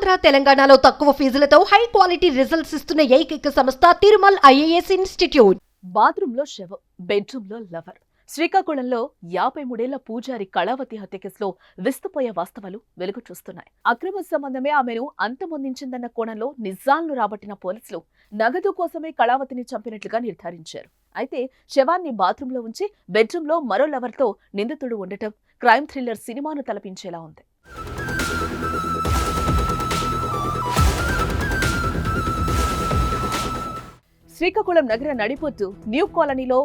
ఆంధ్ర తెలంగాణలో తక్కువ ఫీజులతో high quality results ఇస్తున్న ఏకైక సంస్థ తిరుమల్ ఐఏఎస్ ఇన్స్టిట్యూట్. బాత్రూంలో శవం, బెడ్రూమ్లో లవర్. శ్రీకాకుళంలో 53 పూజారి కళావతి హత్య కేసులో విస్తుపోయే వాస్తవాలు వెలుగు చూస్తున్నాయి. అక్రమ సంబంధమే ఆమెను అంతమొందించిందన్న కోణంలో నిజాలను రాబట్టిన పోలీసులు నగదు కోసమే కళావతిని చంపినట్లుగా నిర్ధారించారు. అయితే శవాన్ని బాత్రూంలో ఉంచి బెడ్రూమ్లో మరో లవర్తో నిందితుడు ఉండటం క్రైమ్ థ్రిల్లర్ సినిమాను తలపించేలా ఉంది. శ్రీకాకుళం నగర నడిపొద్దు న్యూ కాలనీలో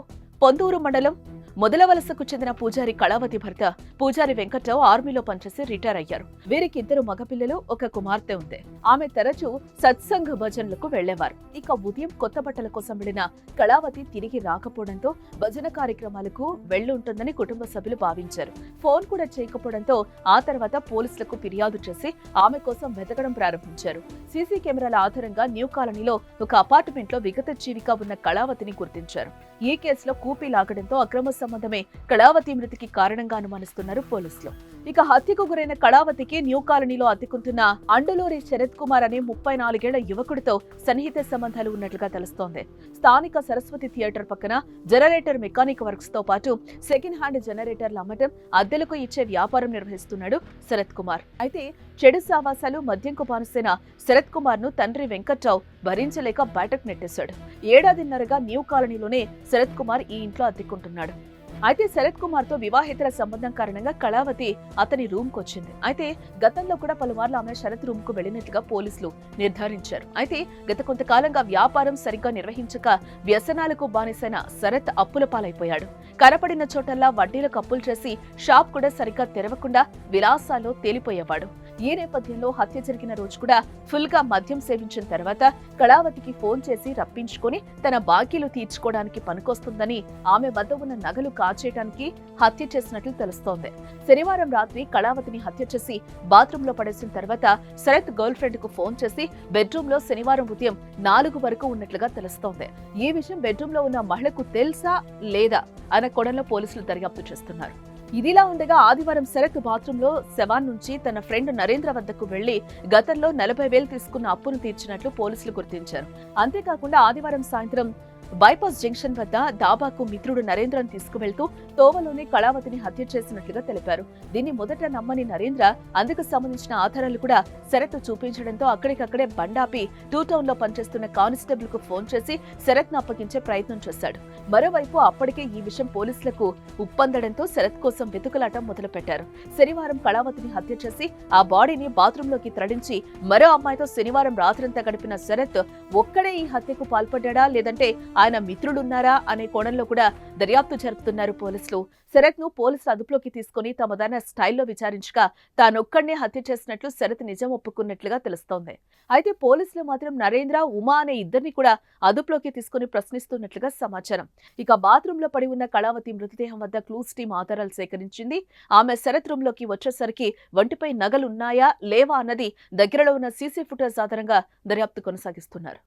పొందూరు మండలం మొదలవలసకు చెందిన పూజారి కళావతి భర్త పూజారి వెంకట్రావు ఆర్మీలో పనిచేసి రిటైర్ అయ్యారు. వీరికి 2 మగపిల్లలు, 1 కుమార్తె ఉంది. ఆమె తరచూ సత్సంగ్ భజనలకు వెళ్లేవారు. ఇక ఉదయం కొత్త బట్టల కోసం వెళ్లిన కళావతి తిరిగి రాకపోవడంతో భజన కార్యక్రమాలకు వెళ్లుంటుందని కుటుంబ సభ్యులు భావించారు. ఫోన్ కూడా చేయకపోవడంతో ఆ తర్వాత పోలీసులకు ఫిర్యాదు చేసి ఆమె కోసం వెతకడం ప్రారంభించారు. సీసీ కెమెరాల ఆధారంగా న్యూ కాలనీలో ఒక అపార్ట్మెంట్ లో విగత జీవిగా ఉన్న కళావతిని గుర్తించారు. ఈ కేసులో కూపీ లాగడంతో అక్రమ సంబంధమే కళావతి మృతికి కారణంగా అనుమానిస్తున్నారు పోలీసులు. ఇక హత్యకు గురైన కళావతికి న్యూ కాలనీలో అద్దెకుంటున్న అండులూరి శరత్ కుమార్ అనే 34 ఏళ్ల యువకుడితో సన్నిహిత సంబంధాలు ఉన్నట్లుగా తెలుస్తోంది. స్థానిక సరస్వతి థియేటర్ పక్కన జనరేటర్ మెకానిక్ వర్క్స్ తో పాటు సెకండ్ హ్యాండ్ జనరేటర్లు అమ్మటం, అద్దెలకు ఇచ్చే వ్యాపారం నిర్వహిస్తున్నాడు శరత్ కుమార్. అయితే చెడు సావాసాలు, మద్యంకు బానిసైన శరత్ కుమార్ ను తండ్రి వెంకట్రావు భరించలేక బయటకు నెట్టేశాడు. 1.5 ఏళ్లుగా న్యూ కాలనీలోనే శరత్ కుమార్ ఈ ఇంట్లో అద్దెకుంటున్నాడు. అయితే శరత్ కుమార్ తో వివాహేతర సంబంధం కారణంగా కళావతి అతని రూమ్ కు వచ్చింది. అయితే గతంలో కూడా పలుమార్లు ఆమె శరత్ రూమ్ కు వెళ్లినట్లుగా పోలీసులు నిర్ధారించారు. అయితే గత కొంతకాలంగా వ్యాపారం సరిగ్గా నిర్వహించక వ్యసనాలకు బానిసైన శరత్ అప్పుల పాలైపోయాడు. కనపడిన చోటల్లా వడ్డీలకు అప్పులు చేసి షాప్ కూడా సరిగ్గా తెరవకుండా విలాసాల్లో తేలిపోయేవాడు. ఈ నేపథ్యంలో హత్య జరిగిన రోజు కూడా ఫుల్ గా మద్యం సేవించిన తర్వాత కళావతికి ఫోన్ చేసి రప్పించుకొని తన బాకీలు తీర్చుకోవడానికి పనికొస్తుందని ఆమె వద్ద ఉన్న నగలు కాచేయడానికి హత్య చేసినట్లు తెలుస్తోంది. శనివారం రాత్రి కళావతిని హత్య చేసి బాత్రూమ్ లో పడేసిన తర్వాత శరత్ గర్ల్ ఫ్రెండ్ కు ఫోన్ చేసి బెడ్రూమ్ లో శనివారం ఉదయం 4 వరకు ఉన్నట్లుగా తెలుస్తోంది. ఈ విషయం బెడ్రూమ్ లో ఉన్న మహిళకు తెలుసా లేదా అన్న కోణంలో పోలీసులు దర్యాప్తు చేస్తున్నారు. ఇదిలా ఉండగా ఆదివారం శరత్ బాత్రూంలో శవాన్ నుంచి తన ఫ్రెండ్ నరేంద్ర వద్దకు వెళ్లి గతంలో 40,000 తీసుకున్న అప్పును తీర్చినట్లు పోలీసులు గుర్తించారు. అంతేకాకుండా ఆదివారం సాయంత్రం బైపాస్ జంక్షన్ వద్ద దాబాకు మిత్రుడు నరేంద్రను తీసుకువెళ్తూ తోవలోనే కళావతిని హత్య చేసినట్లుగా తెలిపారు. దీన్ని మొదట నమ్మని నరేంద్ర అందుకు సంబంధించిన ఆధారాలు కూడా శరత్ చూపించడంతో అక్కడికక్కడే బండాపి 2 టౌన్ లో పనిచేస్తున్న కానిస్టేబుల్ కు ఫోన్ చేసి శరత్ ను అప్పగించే ప్రయత్నం చేశాడు. మరోవైపు అప్పటికే ఈ విషయం పోలీసులకు ఉప్పందడంతో శరత్ కోసం వెతుకులాట మొదలుపెట్టారు. శనివారం కళావతిని హత్య చేసి ఆ బాడీని బాత్రూమ్ లోకి తరలించి మరో అమ్మాయితో శనివారం రాత్రంతా గడిపిన శరత్ ఒక్కడే ఈ హత్యకు పాల్పడ్డా లేదంటే ఆయన మిత్రులున్నారా అనే కోణంలో కూడా దర్యాప్తు జరుపుతున్నారు పోలీసులు. శరత్ ను పోలీసులు అదుపులోకి తీసుకుని తమదైన స్టైల్లో విచారించగా తానొక్కడినే హత్య చేసినట్లు శరత్ నిజం ఒప్పుకున్నట్లుగా తెలుస్తోంది. అయితే పోలీసులు మాత్రం నరేంద్ర, ఉమా అనే ఇద్దరిని కూడా అదుపులోకి తీసుకుని ప్రశ్నిస్తున్నట్లుగా సమాచారం. ఇక బాత్రూమ్ లో పడి ఉన్న కళావతి మృతదేహం వద్ద క్లూస్ టీం ఆధారాలు సేకరించింది. ఆమె శరత్ రూమ్ లోకి వచ్చేసరికి ఒంటిపై నగలున్నాయా లేవా అన్నది దగ్గరలో ఉన్న సీసీ ఫుటేజ్ ఆధారంగా దర్యాప్తు కొనసాగిస్తున్నారు.